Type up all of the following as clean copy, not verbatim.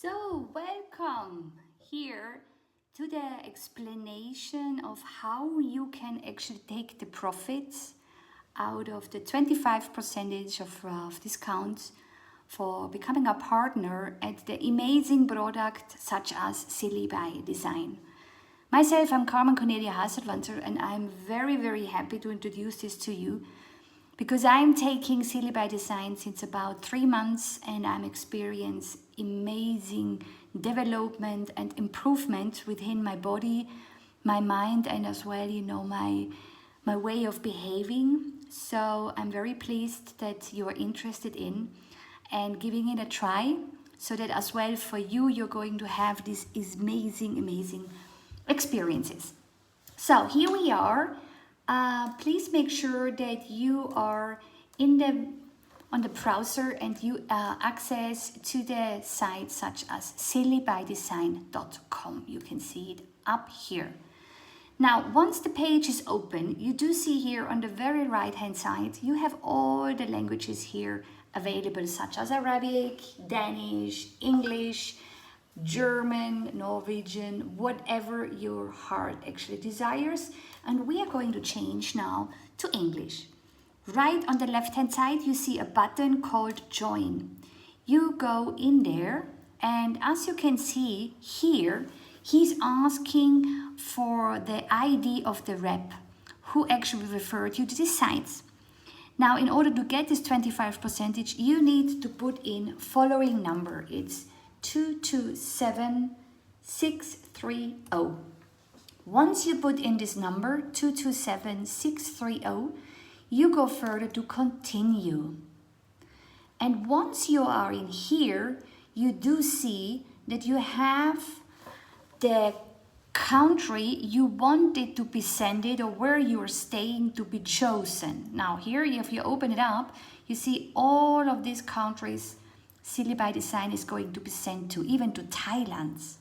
So, welcome here to the explanation of how you can actually take the profits out of the 25% of discounts for becoming a partner at the amazing product such as Cili by Design. Myself, I'm Carmen Cornelia Haselwanter, and I'm very happy to introduce this to you because I'm taking Cili by Design since about 3 months, and I'm experiencing amazing development and improvement within my body, my mind, and as well, my way of behaving. So I'm very pleased that you are interested in and giving it a try, so that as well for you, you're going to have these amazing experiences. So here we are. Please make sure that you are on the browser and you access to the site such as cilibydesign.com. You can see it up here. Now, once the page is open, you do see here on the very right hand side, you have all the languages here available, such as Arabic, Danish, English, German, Norwegian, whatever your heart actually desires. And we are going to change now to English. Right on the left hand side, you see a button called Join. You go in there, and as you can see here, he's asking for the ID of the rep who actually referred you to these sites. Now, in order to get this 25%, you need to put in following number. It's 227630. Once you put in this number, 227630, you go further to continue. And once you are in here, you do see that you have the country you want it to be sent or where you are staying to be chosen. Now here, if you open it up, you see all of these countries Cili by Design is going to be sent to, even to Thailand.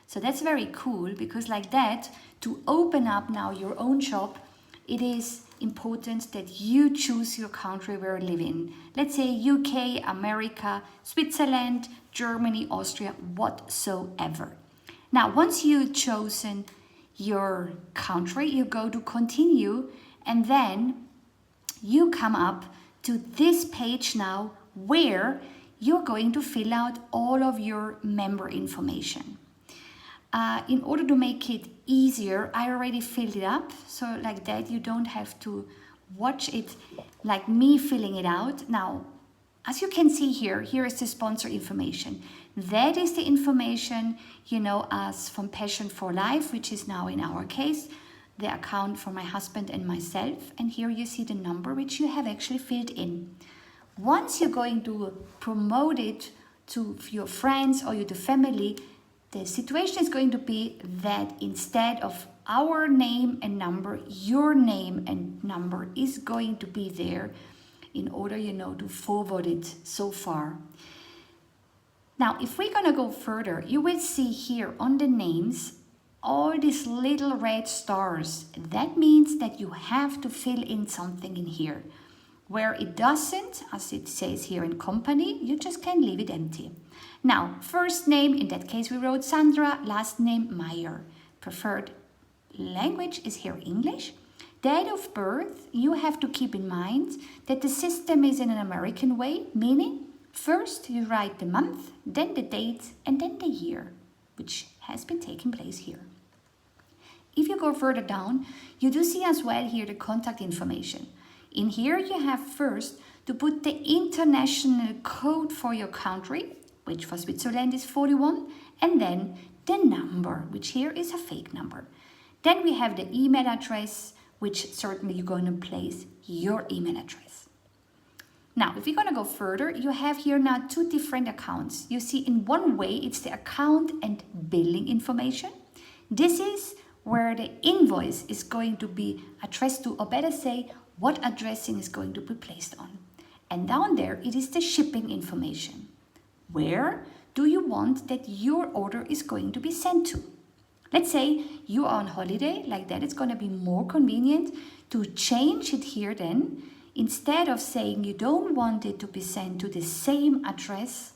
So that's very cool, because like that, to open up now your own shop, it is important that you choose your country where you live in. Let's say UK, America, Switzerland, Germany, Austria, whatsoever. Now, once you've chosen your country, you go to continue, and then you come up to this page now where you're going to fill out all of your member information. In order to make it easier, I already filled it up, so like that you don't have to watch it like me filling it out. Now, as you can see here is the sponsor information. That is the information, as from Passion for Life, which is now in our case, the account for my husband and myself. And here you see the number which you have actually filled in. Once you're going to promote it to your friends or your family, the situation is going to be that instead of our name and number, your name and number is going to be there in order, to forward it so far. Now, if we're going to go further, you will see here on the names all these little red stars. That means that you have to fill in something in here. Where it doesn't, as it says here in company, you just can leave it empty. Now, first name, in that case we wrote Sandra, last name Meyer. Preferred language is here English. Date of birth, you have to keep in mind that the system is in an American way, meaning first you write the month, then the date, and then the year, which has been taking place here. If you go further down, you do see as well here the contact information. In here you have first to put the international code for your country, which for Switzerland is 41, and then the number, which here is a fake number. Then we have the email address, which certainly you're going to place your email address. Now, if you're going to go further, you have here now 2 different accounts. You see, in one way, it's the account and billing information. This is where the invoice is going to be addressed to, or better say, what addressing is going to be placed on. And down there, it is the shipping information. Where do you want that your order is going to be sent to? Let's say you are on holiday, like that it's going to be more convenient to change it here then. Instead of saying you don't want it to be sent to the same address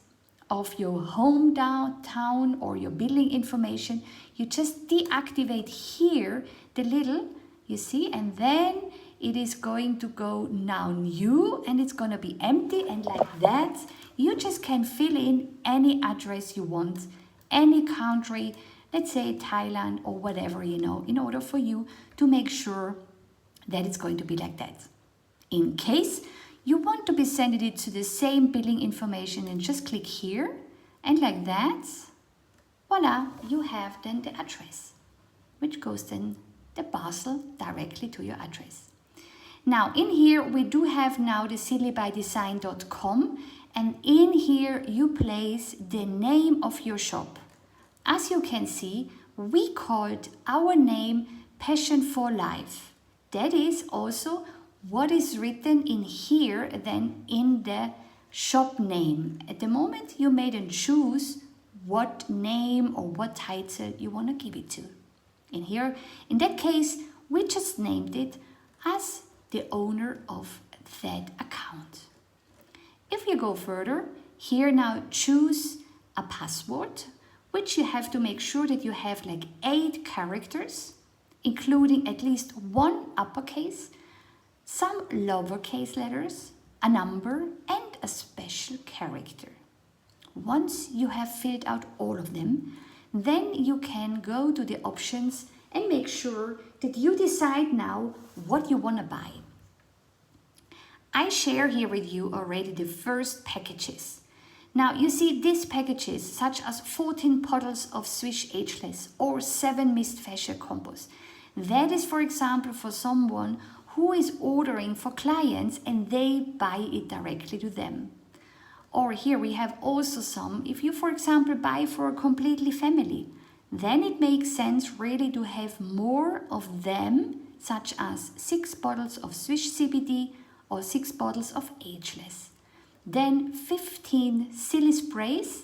of your hometown or your billing information, you just deactivate here the little, you see, and then it is going to go now new and it's going to be empty, and like that you just can fill in any address you want, any country, let's say Thailand or whatever, you know, in order for you to make sure that it's going to be like that. In case you want to be sending it to the same billing information, and just click here, and like that, voila, you have then the address, which goes then the parcel directly to your address. Now in here we do have now the cilibydesign.com, and in here you place the name of your shop. As you can see, we called our name Passion for Life. That is also what is written in here then in the shop name. At the moment you may then choose what name or what title you want to give it to. In here, in that case, we just named it as the owner of that account. If you go further, here now choose a password, which you have to make sure that you have like 8 characters, including at least 1 uppercase, some lowercase letters, a number, and a special character. Once you have filled out all of them, then you can go to the options and make sure that you decide now what you want to buy. I share here with you already the first packages. Now you see these packages such as 14 bottles of Swiss ageless or 7 mist fascia combos. That is, for example, for someone who is ordering for clients and they buy it directly to them. Or here we have also some, if you for example buy for a completely family, then it makes sense really to have more of them, such as 6 bottles of Swiss CBD or 6 bottles of ageless. Then 15 Cili sprays,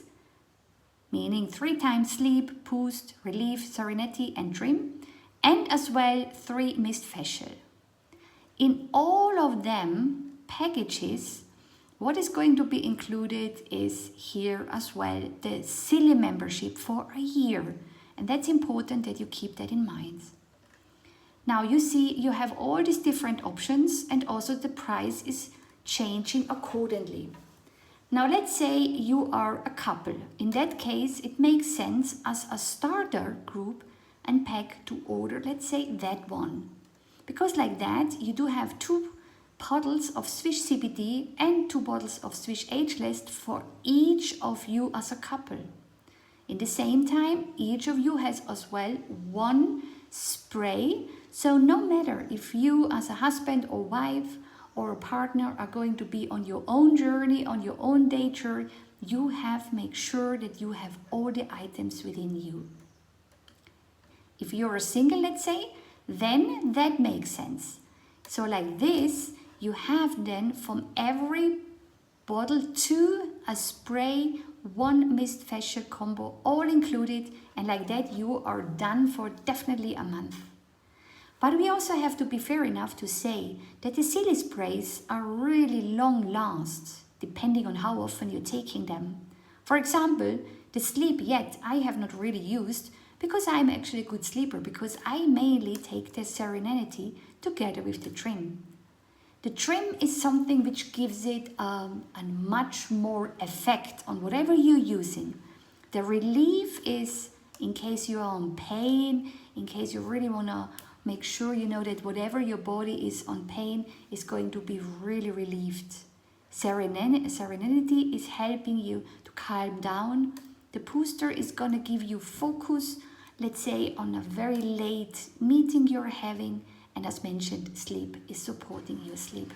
meaning 3 times sleep, boost, relief, serenity and trim, and as well 3 mist facial. In all of them packages, what is going to be included is here as well the Cili membership for a year, and that's important that you keep that in mind. Now you see you have all these different options, and also the price is changing accordingly. Now let's say you are a couple. In that case it makes sense as a starter group and pack to order, let's say that one, because like that you do have 2 bottles of Swiss CBD and 2 bottles of Swiss ageless for each of you as a couple. In the same time, each of you has as well 1 spray, so no matter if you as a husband or wife or a partner are going to be on your own journey, on your own nature, you have make sure that you have all the items within you. If you're single, let's say, then that makes sense. So like this, you have then from every bottle 2 a spray, 1 mist facial combo, all included, and like that you are done for definitely a month. But we also have to be fair enough to say that the Cili sprays are really long last, depending on how often you're taking them. For example, the sleep yet I have not really used, because I'm actually a good sleeper, because I mainly take the serenity together with the trim. The trim is something which gives it a much more effect on whatever you're using. The relief is in case you're on pain, in case you really want to make sure you know that whatever your body is on pain is going to be really relieved. Serenity is helping you to calm down. The booster is going to give you focus, let's say on a very late meeting you're having, and as mentioned, sleep is supporting your sleep.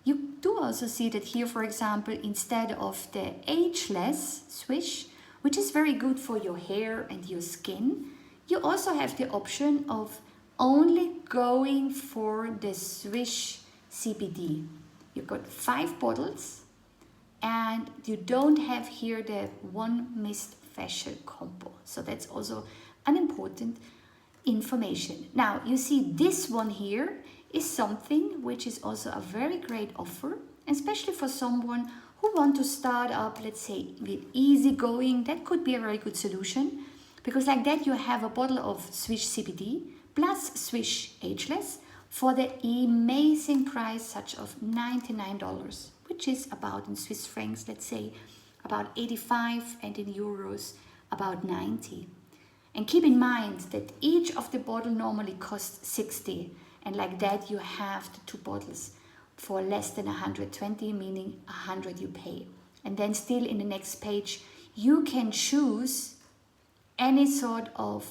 You do also see that here, for example, instead of the ageless Swish, which is very good for your hair and your skin, you also have the option of only going for the Swish CBD. You've got 5 bottles, and you don't have here the 1 mist facial combo. So that's also an important information. Now you see this one here is something which is also a very great offer, especially for someone who want to start up, let's say, with easy going, that could be a very good solution, because like that you have a bottle of Swiss CBD plus Swiss ageless for the amazing price such of $99, which is about in Swiss francs, let's say, about 85, and in euros about 90. And keep in mind that each of the bottle normally costs 60, and like that you have the 2 bottles for less than 120, meaning 100 you pay. And then still in the next page you can choose any sort of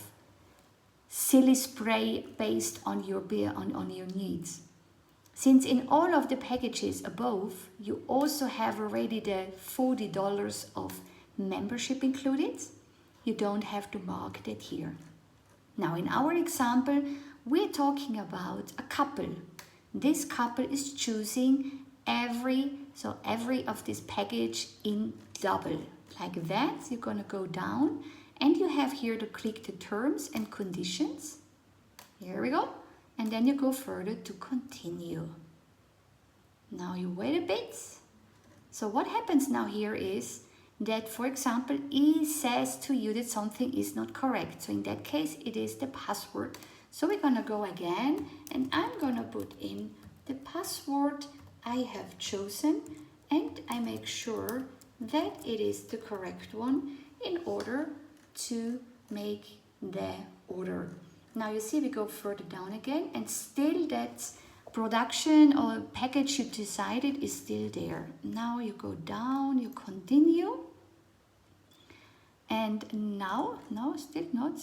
Cili spray based on your beer, on your needs. Since in all of the packages above you also have already the $40 of membership included, you don't have to mark that here. Now in our example we're talking about a couple. This couple is choosing every of this package in double. Like that, you're gonna go down and you have here to click the terms and conditions. Here we go. And then you go further to continue. Now you wait a bit. So what happens now here is that, for example, it says to you that something is not correct. So in that case, it is the password. So we're gonna go again and I'm gonna put in the password I have chosen and I make sure that it is the correct one in order to make the order. Now you see we go further down again and still that production or package you decided is still there. Now you go down, you continue, and now still not.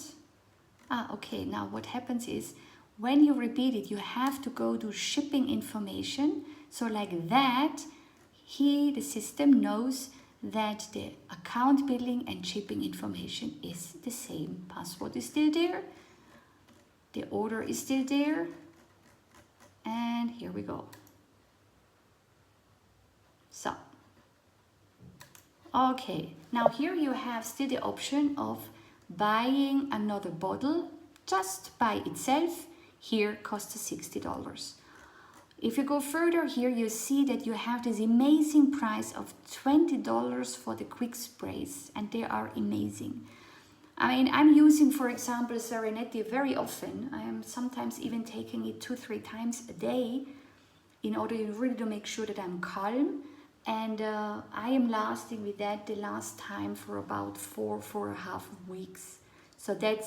Okay, now what happens is when you repeat it you have to go to shipping information. So like that, the system knows that the account billing and shipping information is the same. Password is still there, the order is still there, and here we go. So, okay, now here you have still the option of buying another bottle just by itself. Here costs $60. If you go further here, you see that you have this amazing price of $20 for the quick sprays, and they are amazing. I mean, I'm using, for example, Serenity very often. I am sometimes even taking it 2-3 times a day in order really to make sure that I'm calm. And I am lasting with that the last time for about 4.5 weeks. So that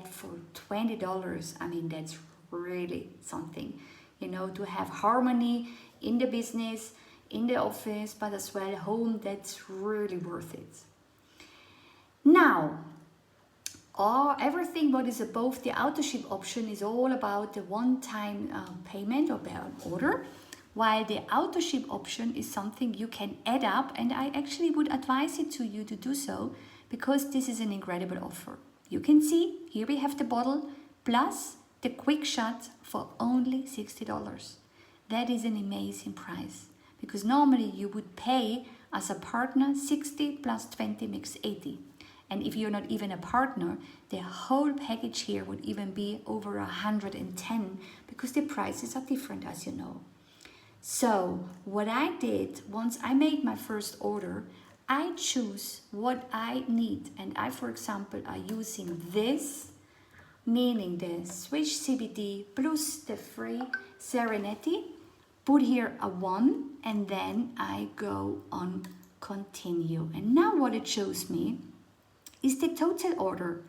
for $20, I mean, that's really something. You know, to have harmony in the business, in the office, but as well home, that's really worth it. Now, everything what is above the auto ship option is all about the one-time payment or order, while the auto ship option is something you can add up, and I actually would advise it to you to do so because this is an incredible offer. You can see here we have the bottle plus the quick shot for only $60. That is an amazing price because normally you would pay as a partner 60 plus 20 makes 80. And if you're not even a partner, the whole package here would even be over 110 because the prices are different, as you know. So what I did, once I made my first order, I choose what I need. And I, for example, are using this, meaning the Swiss CBD plus the free Serenity. Put here a 1 and then I go on continue. And now what it shows me is the total order.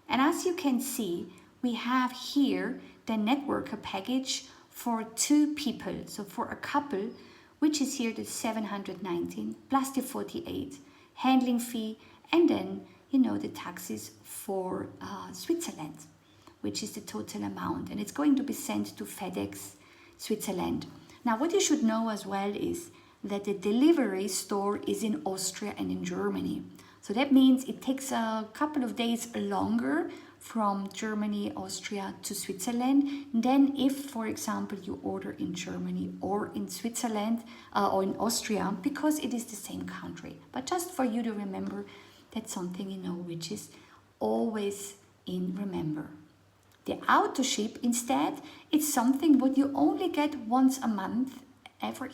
And as you can see, we have here the networker package for 2 people. So for a couple, which is here the 719 plus the 48 handling fee, and then, you know, the taxes for Switzerland, which is the total amount. And it's going to be sent to FedEx Switzerland. Now, what you should know as well is that the delivery store is in Austria and in Germany. So that means it takes a couple of days longer from Germany, Austria to Switzerland than if, for example, you order in Germany or in Switzerland or in Austria, because it is the same country. But just for you to remember, that's something, you know, which is always in remember. The auto ship instead, it's something what you only get once a month.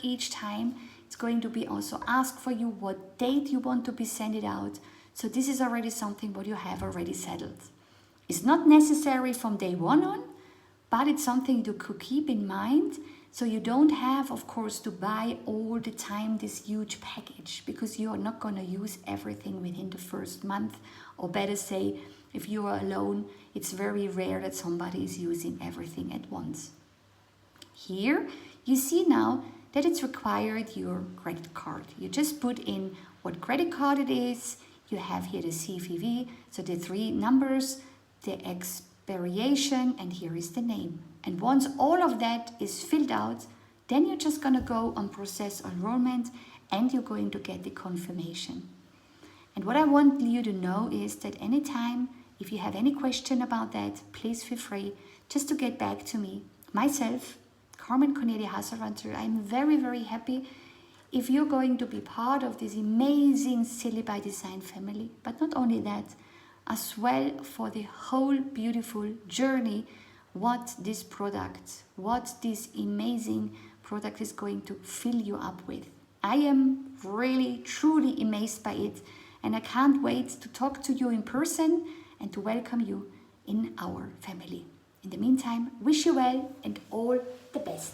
Each time It's going to be also asked for you what date you want to be sent it out. So this is already something what you have already settled. It's not necessary from day one on, but it's something you could keep in mind, so you don't have, of course, to buy all the time this huge package, because you are not going to use everything within the first month, or better say, if you are alone, it's very rare that somebody is using everything at once. Here you see now that it's required your credit card. You just put in what credit card it is. You have here the CVV, so the 3 numbers, the expiration, and here is the name. And once all of that is filled out, then you're just going to go on process enrollment and you're going to get the confirmation. And what I want you to know is that anytime, if you have any question about that, please feel free just to get back to me. Myself, Carmen Cornelia Haselwanter, I'm very, very happy if you're going to be part of this amazing Cili by Design family. But not only that, as well for the whole beautiful journey, what this amazing product is going to fill you up with. I am really, truly amazed by it, and I can't wait to talk to you in person and to welcome you in our family. In the meantime, wish you well and all the best.